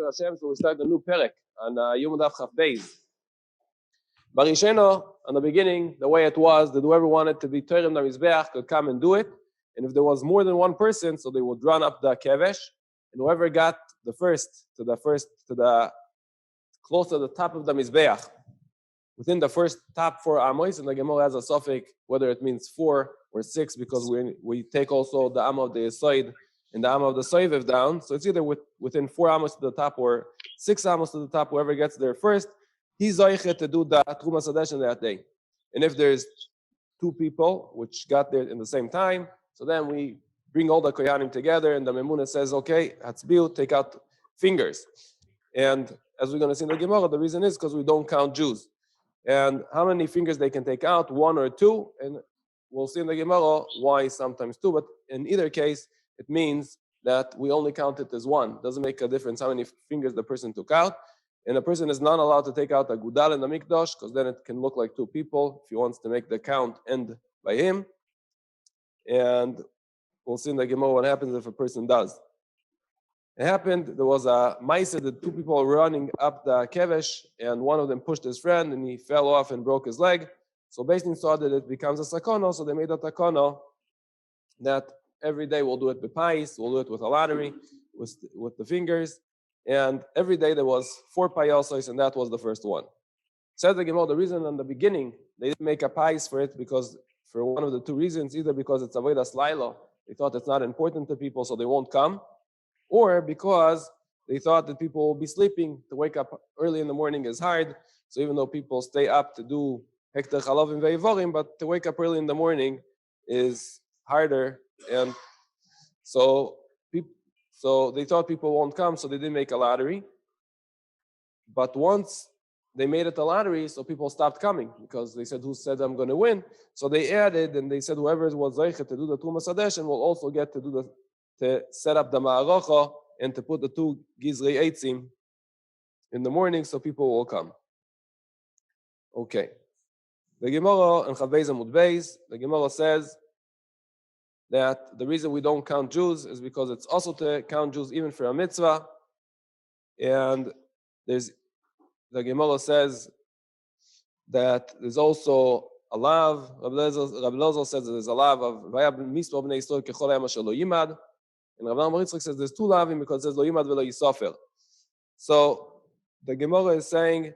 Hashem, so we start a new perek on Yom Daf Chaf Beis. Barisheno, on the beginning, the way it was, that whoever wanted to be Torem the Mizbeach could come and do it. And if there was more than one person, so they would run up the kevesh, and whoever got the first to the close to the top of the Mizbeach, within the first top 4 amos, and the Gemara has a suffix whether it means 4 or 6, because we take also the am of the Yisoid and the am of the Soiviv down. So it's either within 4 amos to the top or 6 amos to the top. Whoever gets there first, he's zoichet to do the Truma Sadeshin that day. And if there's 2 people which got there in the same time, so then we bring all the Koyanim together, and the Memuna says, okay, Hatzbiu, take out fingers. And as we're going to see in the Gemara, the reason is because we don't count Jews. And how many fingers they can take out, 1 or 2, and we'll see in the Gemara why sometimes 2, but in either case, it means that we only count it as 1. It doesn't make a difference how many fingers the person took out. And a person is not allowed to take out a gudal in the mikdash, because then it can look like 2 people if he wants to make the count end by him. And we'll see in the Gemara what happens if a person does. It happened, there was a ma'aseh that 2 people were running up the kevesh, and one of them pushed his friend, and he fell off and broke his leg. So basically saw that it becomes a sakono, so they made a takono that every day we'll do it b'pais, we'll do it with a lottery, with the fingers, and every day there was 4 payosos, and that was the first one. Said the Gemara, the reason in the beginning they didn't make a pais for it, because for one of the 2 reasons, either because it's avodas laila, they thought it's not important to people, so they won't come, or because they thought that people will be sleeping. To wake up early in the morning is hard. So even though people stay up to do hektar chalavim ve'ivorim, but to wake up early in the morning is harder. And so they thought people won't come, so they didn't make a lottery. But once they made it a lottery, so people stopped coming, because they said, who said I'm going to win? So they added, and they said whoever was zeichet to do the Truma Sadeshin will also get to set up the ma'arocha and to put the 2 gizrei eitzim in the morning, so people will come. Okay. The Gemara in Chaf Beis Amud Beis, the Gemara says that the reason we don't count Jews is because it's also to count Jews even for a mitzvah. And the Gemara says that there's also a lav. Rabbi Elazar says that there's a lav of vayab mispo bnei Yisrael kechol hayam asher lo yimad. And Rabbi Yitzchak says there's 2 lavim because it says lo yimad velo yisofer. So the Gemara is saying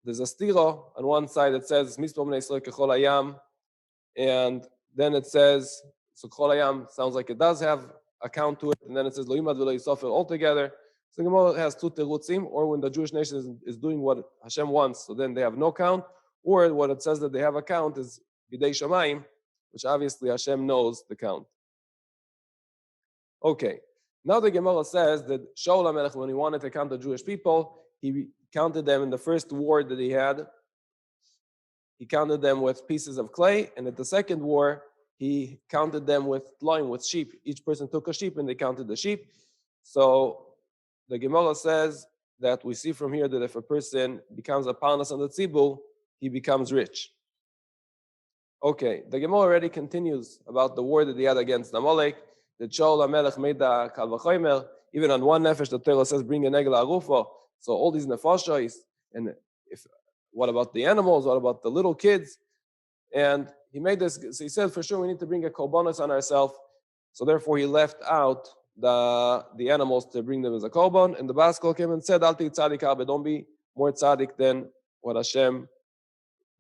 there's a stira on one side that says mispo bnei Yisrael kechol hayam, and then it says, so kechol hayam sounds like it does have a count to it, and then it says lo yimad velo yisofer altogether. So the Gemara has 2 terutzim, or when the Jewish nation is doing what Hashem wants, so then they have no count, or what it says that they have a count is bidei shamayim, which obviously Hashem knows the count. Okay, now the Gemara says that Shaul HaMelech, when he wanted to count the Jewish people, he counted them in the first war that he had. He counted them with pieces of clay, and at the second war, he counted them with tloim, with sheep. Each person took a sheep, and they counted the sheep. So the Gemara says that we see from here that if a person becomes a parnas on the tzibur, he becomes rich. Okay, the Gemara already continues about the war that he had against Amalek, that Shaul HaMelech made the kal v'chomer, even on one nefesh, the Torah says, bring a negel arufa. So all these nefashos, and what about the animals? What about the little kids? And he made this, so he said, for sure, we need to bring a korbanos on ourselves. So therefore, he left out the animals to bring them as a korban. And the Baskol came and said, Al ti tzadik arbe, don't be more tzadik than what Hashem,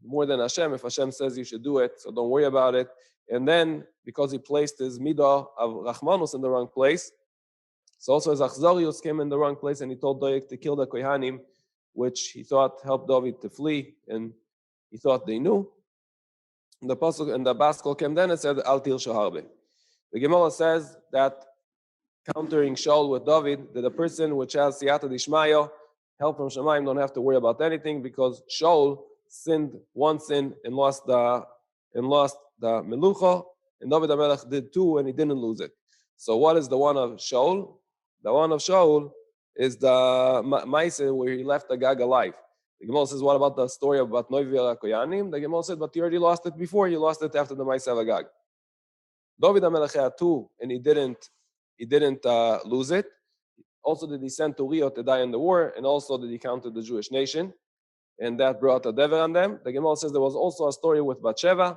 more than Hashem. If Hashem says you should do it, so don't worry about it. And then, because he placed his midah of Rachmanus in the wrong place, so also his Achzorius came in the wrong place, and he told Doeg to kill the Kohanim, which he thought helped David to flee, and he thought they knew. And the Pasuk and the Baskol came then and said, Al tir shaharbe. The Gemara says that countering Shaul with David, that a person which has siyata dishmaya, help from Shemaim, don't have to worry about anything, because Shaul sinned one sin and lost the melucha, and David HaMelech did 2, and he didn't lose it. So what is the one of Shaul? The one of Shaul is the ma'aseh where he left the Gag alive. The Gemara says, what about the story about Noivi Koyanim? The Gemara said, but you already lost it before. You lost it after the ma'aseh of Agag. David HaMelech had 2, and he didn't lose it. Also did he send to Rio to die in the war, and also did he counter the Jewish nation, and that brought a dever on them. The Gemara says there was also a story with Bathsheba.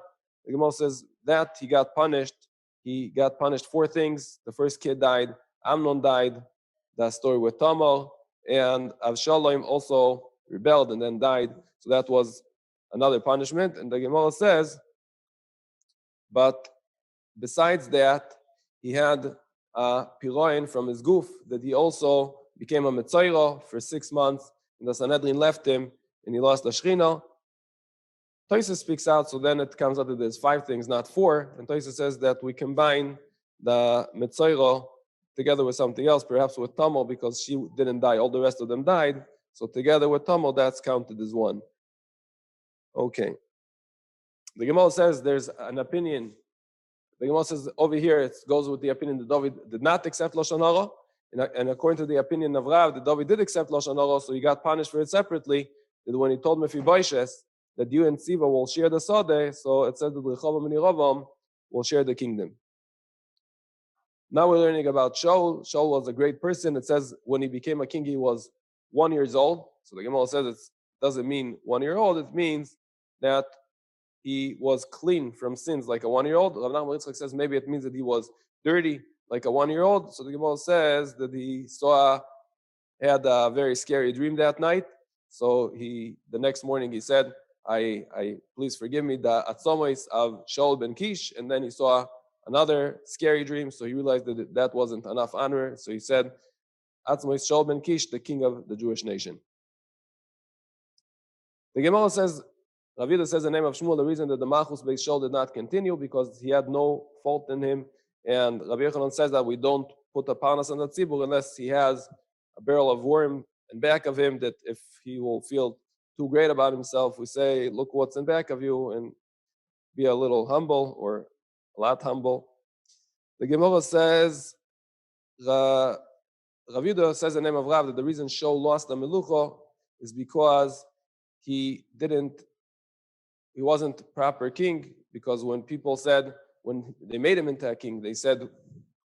The Gemara says that he got punished. He got punished for things. The first kid died. Amnon died. That story with Tamar, and Avshalom also rebelled and then died. So that was another punishment. And the Gemara says, but besides that, he had a piroin from his goof that he also became a Metzaira for 6 months, and the Sanhedrin left him, and he lost the Shechina. Tosfos speaks out, so then it comes out that there's 5 things, not 4. And Tosfos says that we combine the Metzaira together with something else, perhaps with Tamar, because she didn't die. All the rest of them died. So together with Tamar, that's counted as 1. Okay. The Gemara says there's an opinion. The Gemara says over here it goes with the opinion that David did not accept Lashon Hara, and according to the opinion of Rav, that David did accept Lashon Hara, so he got punished for it separately. That when he told Mephibosheth that you and Siva will share the Sadeh, so it says that Rehoboam and Yerovam will share the kingdom. Now we're learning about Shaul. Shaul was a great person. It says when he became a king, he was 1 year old. So the Gemara says it doesn't mean 1 year old. It means that he was clean from sins like a 1 year old. Rav Nachman Yitzchak says maybe it means that he was dirty like a 1 year old. So the Gemara says that he had a very scary dream that night. So the next morning he said, I please forgive me the atzomos of Shaul ben Kish, and then he saw another scary dream. So he realized that that wasn't enough honor. So he said, atzomos Shaul ben Kish, the king of the Jewish nation. The Gemara says, Rav Yehuda says the name of Shmuel, the reason that the Malchus Beis Shaul did not continue because he had no fault in him. And Rabbi Yochanan says that we don't put a parnas on the tzibur unless he has a barrel of worm in back of him, that if he will feel too great about himself, we say, look what's in back of you, and be a little humble or a lot humble. The Gemara says, Rav Yehuda says the name of Rav, that the reason Shaul lost the Melucha is because he wasn't proper king, because when they made him into a king, they said,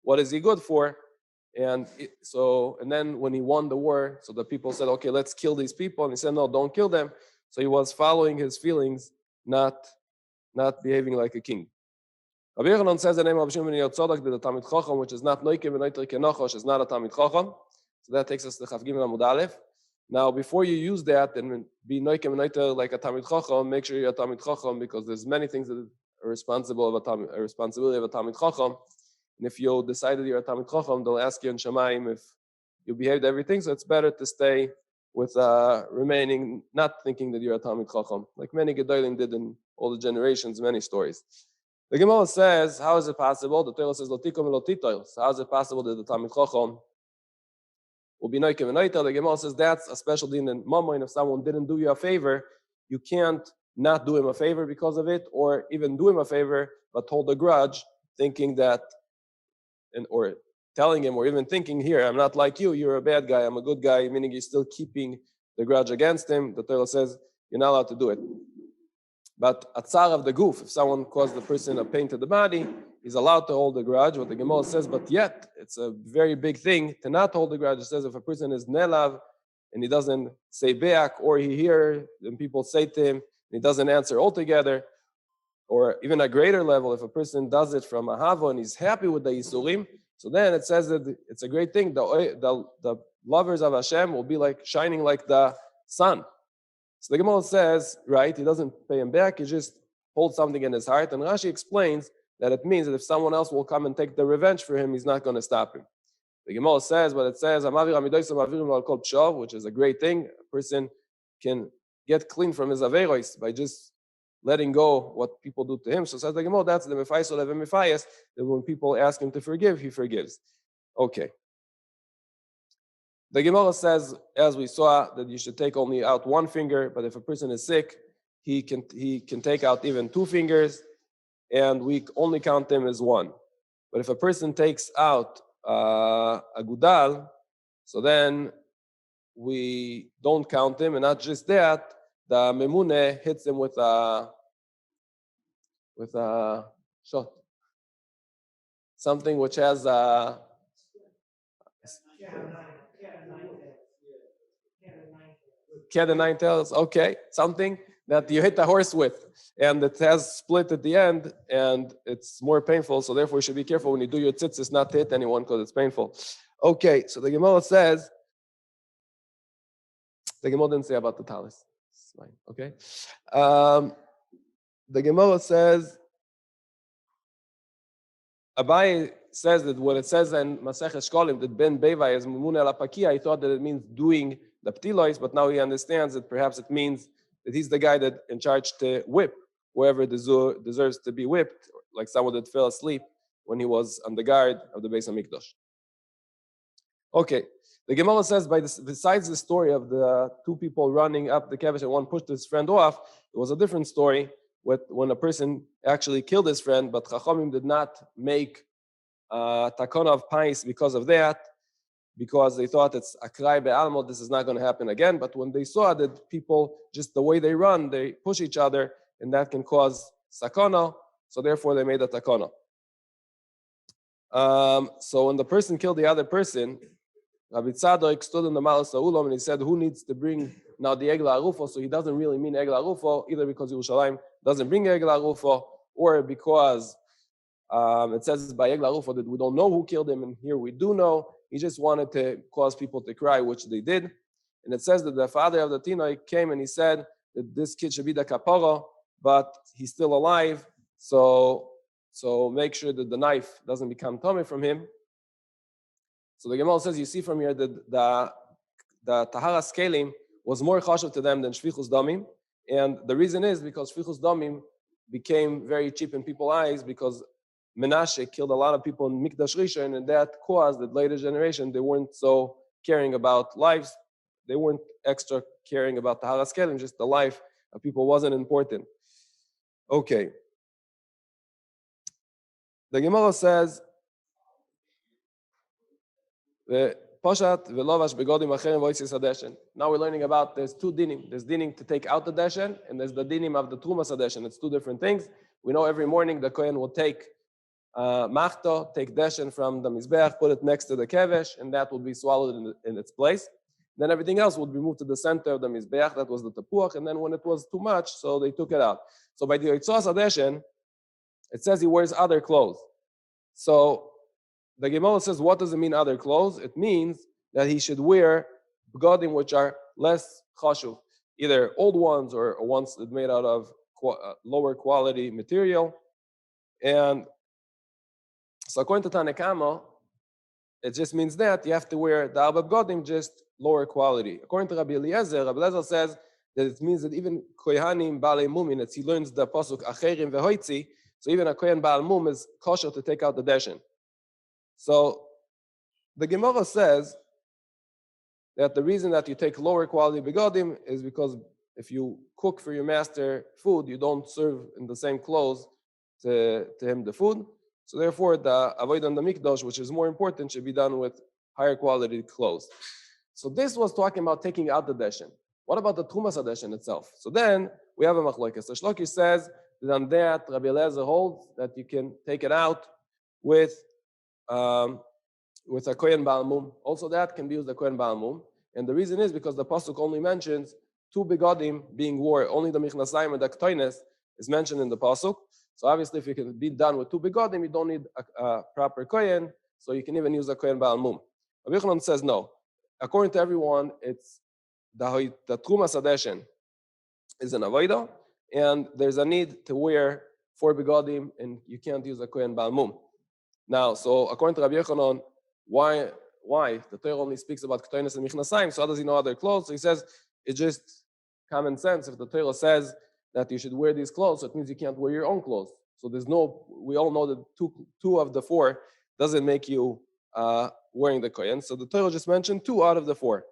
what is he good for? And then when he won the war, so the people said, okay, let's kill these people. And he said, no, don't kill them. So he was following his feelings, not behaving like a king. Rabbi Yochanan says the name of Shimon Yotzodok, the Talmid Chacham, which is not Noikim and Noiter Kenochosh, is not a Talmid Chacham. So that takes us to Chav Gimel Amud Aleph. Now, before you use that and be Noikim and Noiter like a Talmid Chacham, make sure you're a Talmid Chacham, because there's many things that are responsibility of a Talmid Chacham. And if you decided you're a Talmid Chacham, they'll ask you in Shamayim if you behaved everything. So it's better to stay with remaining, not thinking that you're a Talmid Chacham, like many Gedolim did in all the generations, many stories. The Gemara says, how is it possible? The Torah says, Lotikom Lotitoil. So how is it possible that the Talmid Chacham will be Noikim and Noiter? The Gemara says that's a special din in Mammon. If someone didn't do you a favor, you can't not do him a favor because of it, or even do him a favor but hold a grudge, thinking that, or telling him, or even thinking, here, I'm not like you, you're a bad guy, I'm a good guy, meaning you're still keeping the grudge against him. The Torah says you're not allowed to do it. But a tsar of the goof, if someone caused the person a pain to the body, he's allowed to hold the grudge. What the Gemara says, but yet it's a very big thing to not hold the grudge. It says if a person is nelav and he doesn't say be'ak, or he hears and people say to him and he doesn't answer altogether, or even a greater level, if a person does it from ahava and he's happy with the Yisurim, so then it says that it's a great thing. The lovers of Hashem will be like shining like the sun. So the Gemara says, right, he doesn't pay him back, he just holds something in his heart. And Rashi explains that it means that if someone else will come and take the revenge for him, he's not going to stop him. The Gemara says, but it says, which is a great thing. A person can get clean from his averos by just letting go what people do to him. So says the Gemara, that's the Mephaiso Leve Mephayas, that when people ask him to forgive, he forgives. Okay. The Gemara says, as we saw, that you should take only out 1 finger, but if a person is sick, he can take out even 2 fingers, and we only count them as 1. But if a person takes out a gudal, so then we don't count him, and not just that, the memune hits him with a shot, something which has a cat and nine tails, okay, something that you hit the horse with, and it has split at the end, and it's more painful, so therefore you should be careful when you do your tzitzis not to hit anyone because it's painful. Okay, so the Gemara says, the Gemara didn't say about the talis. It's fine, okay? The Gemara says, Abai says that when it says in Maseches Shkolim that Ben Bevai is Mumun el Apakia, he thought that it means doing the ptilois, but now he understands that perhaps it means that he's the guy that in charge to whip whoever deserves to be whipped, like someone that fell asleep when he was on the guard of the Beis HaMikdash. Okay, the Gemara says besides the story of the two people running up the kevesh and one pushed his friend off, it was a different story when a person actually killed his friend, but Chachamim did not make takana of pais because of that, because they thought it's akrai be'almo, this is not going to happen again. But when they saw that people, just the way they run, they push each other, and that can cause sakana, so therefore they made a takana. So when the person killed the other person, Rabbi Tzadok stood in the Malas Ha'ulam and he said, who needs to bring now the Egla Arufo? So he doesn't really mean Egla Arufo, either because Yerushalayim doesn't bring Egla Arufo, or because it says by Egla Arufo that we don't know who killed him, and here we do know. He just wanted to cause people to cry, which they did. And it says that the father of the Tinoi came and he said that this kid should be the kapara, but he's still alive, so make sure that the knife doesn't become tummy from him. So the Gemara says, you see from here that the Taharas Kelim was more chashuv to them than Shvichus Damim. And the reason is because Shvichus Damim became very cheap in people's eyes because Menashe killed a lot of people in Mikdash Rishon, and that caused that later generation, they weren't so caring about lives. They weren't extra caring about Taharas Kelim, just the life of people wasn't important. Okay. The Gemara says, now we're learning about there's two dinim. There's dinim to take out the deshen, and there's the dinim of the trumas deshen. It's two different things. We know every morning the kohen will take machto, take deshen from the mizbeach, put it next to the kevesh, and that will be swallowed in its place. Then everything else would be moved to the center of the mizbeach. That was the tepuach, and then when it was too much, so they took it out. So by the yotzos deshen, it says he wears other clothes. So the Gemara says, what does it mean other clothes? It means that he should wear begadim which are less chashuv, either old ones or ones that made out of lower quality material. And so according to Tanakama, it just means that you have to wear the arba begadim just lower quality. According to Rabbi Eliezer says that it means that even kohanim balei mumin, that he learns the pasuk acherim vehoitzi, so even a kohen baal mum is kosher to take out the deshen. So the Gemara says that the reason that you take lower quality begadim is because if you cook for your master food, you don't serve in the same clothes to him the food. So therefore, the avodah on the mikdash, which is more important, should be done with higher quality clothes. So this was talking about taking out the deshen. What about the trumas deshen itself? So then we have a machlokes. So Shloki says that on that Rabbi Eliezer holds that you can take it out with a kohen baal mum. Also that can be used a kohen baal mum. And the reason is because the pasuk only mentions two begadim being wore. Only the michnasayim and the ktoines is mentioned in the pasuk. So obviously if you can be done with two begadim, you don't need a proper kohen, so you can even use a kohen baal mum. Rabbi Yochanan says no. According to everyone, it's the trumas deshen is an avodah, and there's a need to wear 4 begadim, and you can't use a kohen baal mum. Now, so according to Rabbi Yochanan, why the Torah only speaks about Ktoinis and Michnasayim, so how does he know other clothes? So he says it's just common sense. If the Torah says that you should wear these clothes, so it means you can't wear your own clothes. So we all know that two of the 4 doesn't make you wearing the kohen. So the Torah just mentioned 2 out of the 4.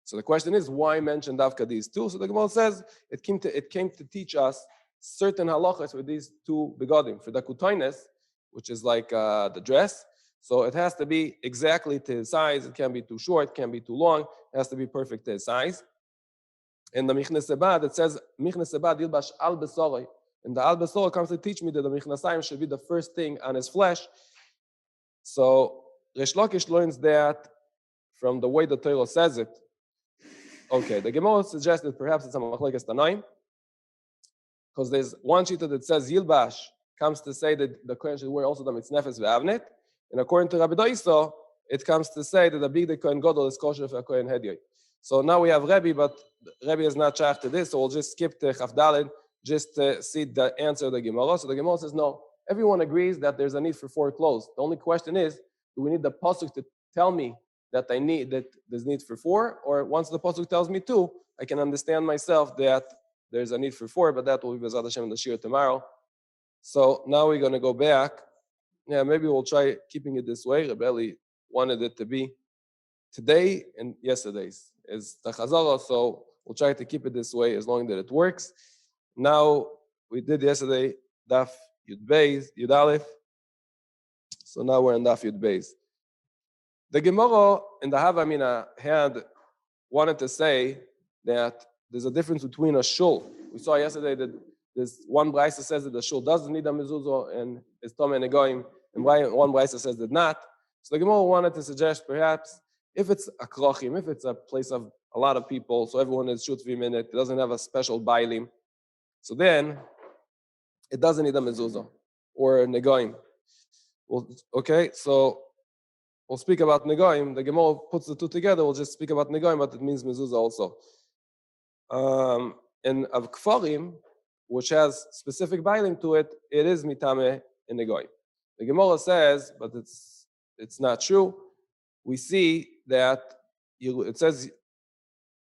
So the question is, why mention Davka these 2? So the Gemara says it came to teach us certain halachas with these 2 begadim. For the Ktoinis, which is like the dress. So it has to be exactly to his size. It can't be too short, can't be too long. It has to be perfect to his size. In the Michnes Sebad, it says, Michnes Sebad yilbash al besoroi. And the al besoroi comes to teach me that the Michnasayim should be the first thing on his flesh. So Resh Lakish learns that from the way the Torah says it, Okay, the Gemara suggested perhaps it's a machlokes tanaim, because there's one shita that says Yilbash comes to say that the Kohen should wear also the mitznefes ve'avnet, and according to Rabbi Doiso, it comes to say that the big Kohen Gadol is kosher for a Kohen Hedyoy. So now we have Rebbe, but Rebbe is not shaykh to this, so we'll just skip to Chaf Daled just to see the answer of the Gemara. So the Gemara says, no, everyone agrees that there's a need for 4 clothes. The only question is, do we need the pasuk to tell me that there's need for 4, or once the pasuk tells me 2, I can understand myself that there's a need for 4, but that will be B'ezrat Hashem in the Shir tomorrow. So now we're going to go back. Yeah, maybe we'll try keeping it this way. Rebelli wanted it to be today and yesterday's is the Chazara, so we'll try to keep it this way as long as it works. Now, we did yesterday Daf Yud Beis, Yud Aleph. So now we're in Daf Yud Beis. The Gemara in the Havamina had wanted to say that there's a difference between a shul. We saw yesterday that there's one brayso says that the shul doesn't need a mezuzah and is tomei negoim, and one brayso says that not. So the Gemara wanted to suggest perhaps if it's a krochim, if it's a place of a lot of people, so everyone is shutvim in it, it doesn't have a special bailim, so then it doesn't need a mezuzah or negoim. Well, okay, so we'll speak about negoim. The Gemara puts the two together. We'll just speak about negoim, but it means mezuzah also. And of kfarim, which has specific bailim to it, it is mitame in negoim. The Gemara says, but it's not true. We see that it says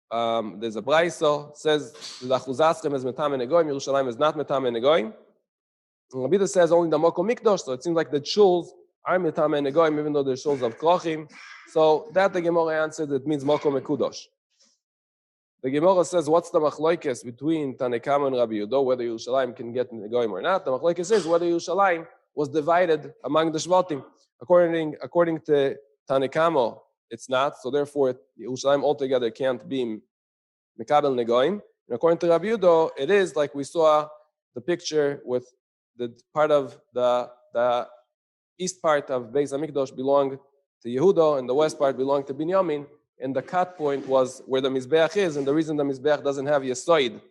there's a brayso says the Achuzaschem is metame negoim, Yerushalayim is not metame negoim. Rabbi says only the Mokom Mikdosh, so it seems like the shuls are metame negoim, even though they're shuls of krochim. So that the Gemara answered, it means Mokom Mekudosh. The Gemara says, what's the machlokes between Tanekama and Rabbi Yudo, whether Yerushalayim can get negoim or not? The machlokes is whether Yerushalayim was divided among the Shvatim. According to Tanekama, it's not, so therefore Yerushalayim altogether can't be Mekabel Negoim. And according to Rabbi Yudo, it is like we saw the picture with the part of the east part of Beis Hamikdash belonged to Yehuda and the west part belonged to Binyamin, and the cut point was where the Mizbeach is, and the reason the Mizbeach doesn't have Yesoid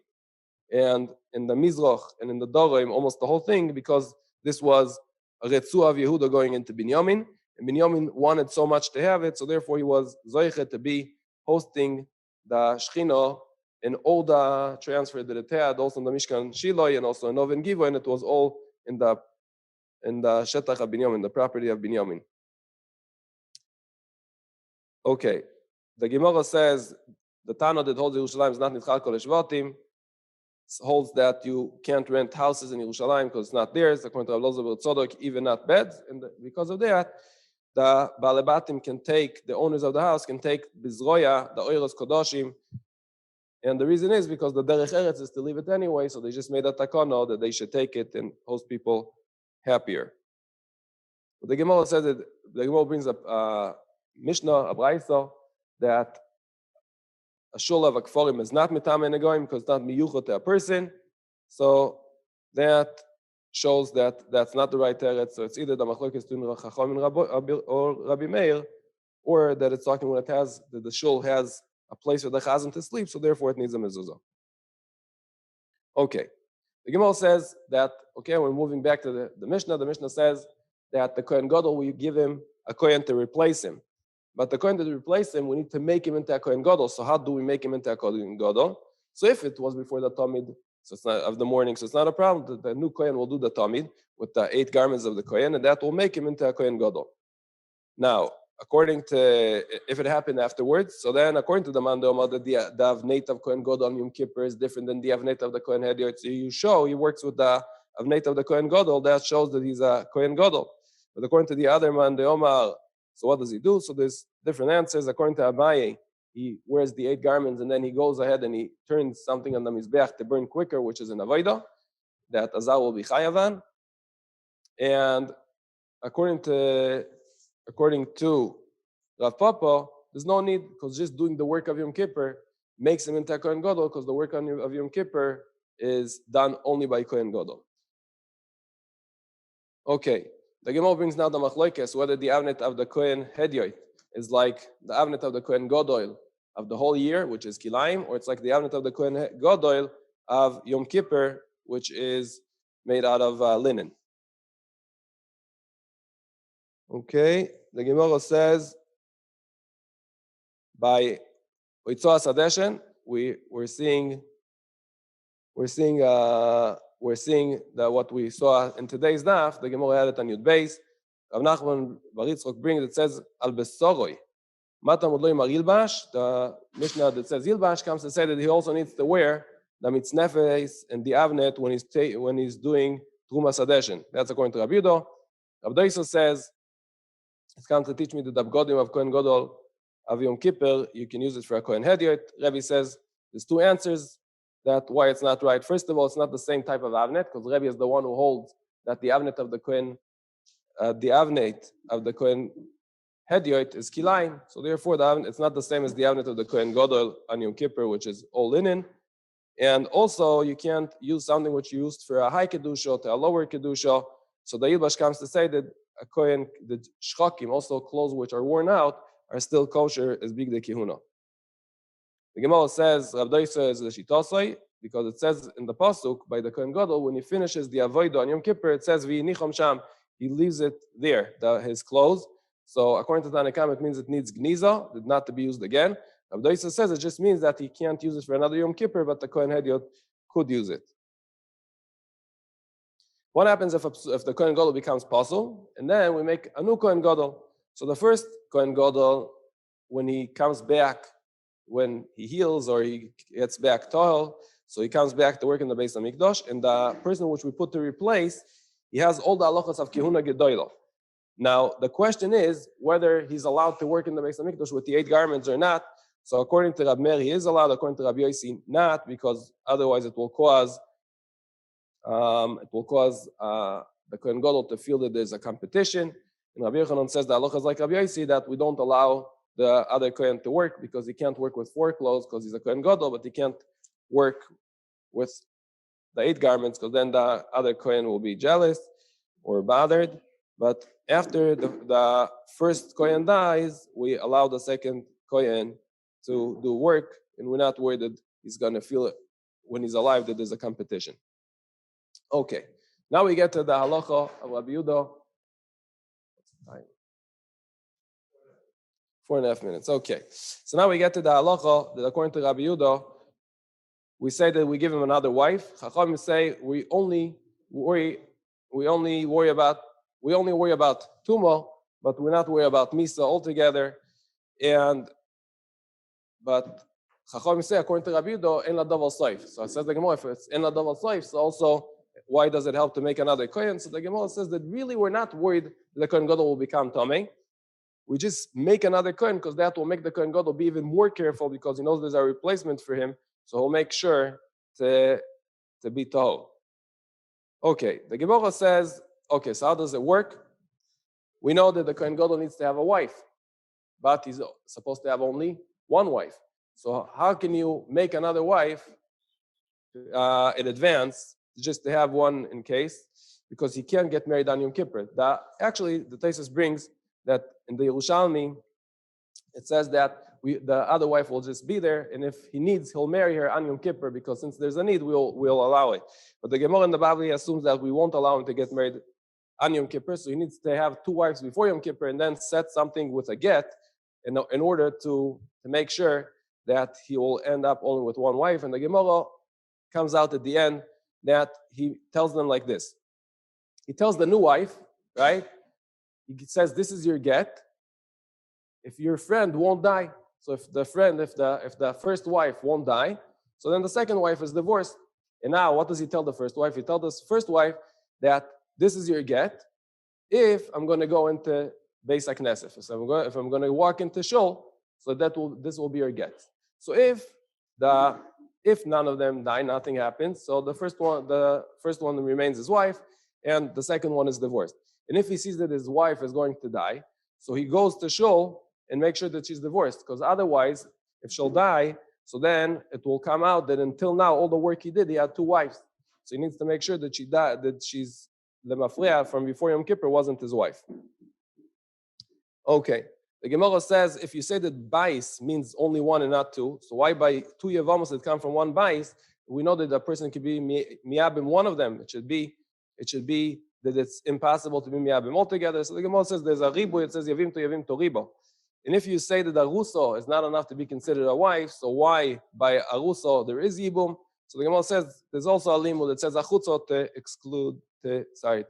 and in the Mizrach and in the Dorim, almost the whole thing, because this was a Retzu of Yehuda going into Binyamin, and Binyamin wanted so much to have it, so therefore he was Zoiche to be hosting the Shechina in all the transfer that it had, also in the Mishkan Shiloi and also in Oven Givo, and it was all in the Shetach of Binyamin, the property of Binyamin. Okay, the Gemara says the Tana that holds Yerushalayim is not Nitchal Kol Shvatim, holds that you can't rent houses in Yerushalayim because it's not theirs, according to Rav Loza bar Tzadok, even not beds, and because of that, the Balebatim can take, the owners of the house can take Bizroya, the Oiros Kodoshim, and the reason is because the Derech Eretz is to leave it anyway, so they just made a takana that they should take it and host people happier. But the Gemara says that the Gemara brings up Mishnah, a Brayso, that a shul of a kfarim is not mitame negoim because it's not miyuchot to a person. So that shows that that's not the right teretz. So it's either the machlokes between Chacham or Rabbi Meir, or that it's talking when it has that the shul has a place where the chazan to sleep, so therefore it needs a mezuzah. Okay, the Gemara says that we're moving back to the Mishnah. The Mishnah says that the Kohen Gadol, we give him a Kohen to replace him. But the Kohen to replace him, we need to make him into a Kohen Gadol. So how do we make him into a Kohen Gadol? So if it was before the Tamid, so it's not of the morning, so it's not a problem. The new Kohen will do the Tamid with the 8 garments of the Kohen, and that will make him into a Kohen Gadol. Now, according to, if it happened afterwards, so then according to the Mandoma, the Avneit of Kohen Gadol on Yom Kippur is different than the Avneit of the Kohen Hediyot. So you show he works with the Avneit of the Kohen Gadol, that shows that he's a Kohen Gadol. But according to the other Mandoma, so what does he do? So there's different answers. According to Abaye, he wears the 8 garments and then he goes ahead and he turns something on the Mizbeach to burn quicker, which is an Avodah, that Azar will be Chayavan. And according to Rav Papa, there's no need, because just doing the work of Yom Kippur makes him into a Kohen Gadol, because the work of Yom Kippur is done only by Kohen Gadol. Okay, the Gemara brings now the machlokes whether the avnet of the Kohen Hediyot is like the avnet of the Kohen Gadol, of the whole year, which is kilayim, or it's like the avnet of the Kohen Gadol of Yom Kippur, which is made out of linen. Okay, the Gemara says by Oitzoas Hadeshen, we're seeing that what we saw in today's daf. The Gemara had it on Yud Beis. Rav Nachman Bar Yitzchok brings it says al besoroi. Matam odloi mar yilbash. The Mishnah that says yilbash comes to say that he also needs to wear the mitznefes and the avnet when he's doing Trumas Hadeshen. That's according to Rabbi Yudo. Rabbi Doiso says it's come to teach me the Dabgodim of Kohen Gadol of Yom Kippur. You can use it for a Kohen Hediot. Rebbe says there's two answers that why it's not right. First of all, it's not the same type of avnet because Rebbe is the one who holds that the avnet of the Kohen Hediot is kilayim. So therefore, it's not the same as the avnet of the Kohen Gadol on Yom Kippur, which is all linen. And also, you can't use something which you used for a high kedusha to a lower kedusha. So the Yilbash comes to say that a Kohen, the shchakim, also clothes which are worn out, are still kosher as big the kihuna. The Gemara says Rav Doisa is the shitosai because it says in the pasuk by the Kohen Gadol when he finishes the avodah on Yom Kippur, it says v'yinicham sham. He leaves it there, his clothes. So according to Tanakam, it means it needs gniza, not to be used again. Rav Doisa says it just means that he can't use it for another Yom Kippur, but the Kohen Hediot could use it. What happens if the Kohen Gadol becomes pasul, and then we make a new Kohen Gadol? So the first Kohen Gadol, when he comes back, when he heals or he gets back tohel, so he comes back to work in the Beis HaMikdash, and the person which we put to replace, he has all the halachas of kihuna gedoylo. Now the question is whether he's allowed to work in the Beis HaMikdash with the 8 garments or not. So according to Rab Meir, he is allowed. According to Rabbi Yosi, not, because otherwise it will cause the Kohen Gadol to feel that there's a competition. And Rabbi Yochanan says that halachas like Rabbi Yosi that we don't allow the other Kohen to work because he can't work with 4 clothes because he's a Kohen Gadol, but he can't work with the 8 garments because then the other Kohen will be jealous or bothered. But after the first Kohen dies, we allow the second Kohen to do work, and we're not worried that he's going to feel it when he's alive that there's a competition. Okay, now we get to the halacha of Rabbi Yudo. 4.5 minutes. Okay, so now we get to the halacha that according to Rabbi Yudo, we say that we give him another wife. Chachamim say we only worry about Tuma, but we're not worried about Misa altogether. But Chachamim say according to Rabbi Yudo, en ladav al soif. So it says the Gemara, if it's en ladav al soif, so also why does it help to make another Kohen? So the Gemara says that really we're not worried that the Kohen Gadol will become Tamei. We just make another Kohen because that will make the Kohen Gadol be even more careful because he knows there's a replacement for him. So he'll make sure to be Tahor. Okay, the Gemara says, okay, so how does it work? We know that the Kohen Gadol needs to have a wife, but he's supposed to have only one wife. So how can you make another wife in advance just to have one in case? Because he can't get married on Yom Kippur. Actually, the Taisus brings that in the Yerushalmi, it says that the other wife will just be there, and if he needs, he'll marry her on Yom Kippur, because since there's a need, we'll allow it. But the Gemara in the Bavli assumes that we won't allow him to get married on Yom Kippur, so he needs to have 2 wives before Yom Kippur and then set something with a get in order to make sure that he will end up only with 1 wife. And the Gemara comes out at the end that he tells them like this. He tells the new wife, right? He says, this is your get. If your friend won't die, so if the first wife won't die, so then the second wife is divorced. And now what does he tell the first wife? He tells the first wife that this is your get if I'm going to go into Beis HaKnesset. So if I'm going to walk into Shul, so this will be your get. So if none of them die, nothing happens. So the first one remains his wife, and the second one is divorced. And if he sees that his wife is going to die, so he goes to Shul and make sure that she's divorced, because otherwise, if she'll die, so then it will come out that until now, all the work he did, he had 2 wives. So he needs to make sure that she died, that she's the mafriya from before Yom Kippur wasn't his wife. Okay, The Gemara says if you say that bais means only one and not two, so why by two yevamos that come from one bais? We know that a person can be miyabim one of them. It should be that it's impossible to be miyabim altogether. So the Gemara says there's a ribu. It says yavim to ribo. And if you say that aruso is not enough to be considered a wife, so why by aruso there is yibum? So the Gemara says there's also a limud that says achutzo to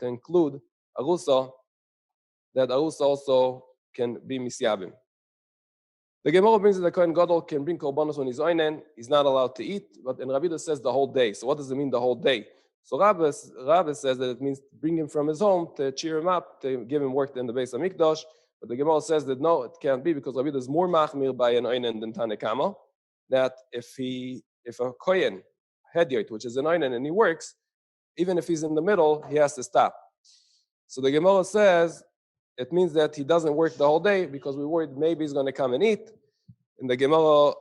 include aruso, that aruso also can be misyabim. The Gemara brings that the Kohen Gadol can bring korbanos when he's oinen. He's not allowed to eat, but in Rabbi says the whole day. So what does it mean the whole day? So Rabbi says that it means to bring him from his home to cheer him up, to give him work in the base of Mikdash. But the Gemara says that no, it can't be because Rabbi is more machmir by an oinen than Tanekama. That if a Kohen hedyot, which is an oinen, and he works, even if he's in the middle, he has to stop. So the Gemara says it means that he doesn't work the whole day because we're worried maybe he's going to come and eat. And the Gemara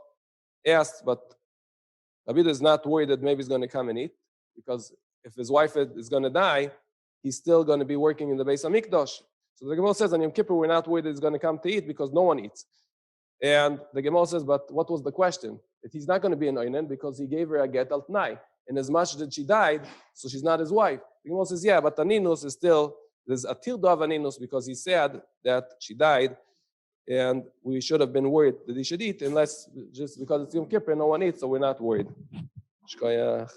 asked, but Rabbi is not worried that maybe he's going to come and eat because if his wife is going to die, he's still going to be working in the base of Mikdash. So the Gemara says on Yom Kippur, we're not worried that he's going to come to eat because no one eats. And the Gemara says, but what was the question? That he's not going to be an oinen because he gave her a get al tnai. And as much that she died, so she's not his wife. The Gemara says, yeah, but Aninus is still, there's a tildo of Aninus because he said that she died and we should have been worried that he should eat unless just because it's Yom Kippur, no one eats, so we're not worried. Shkoyach.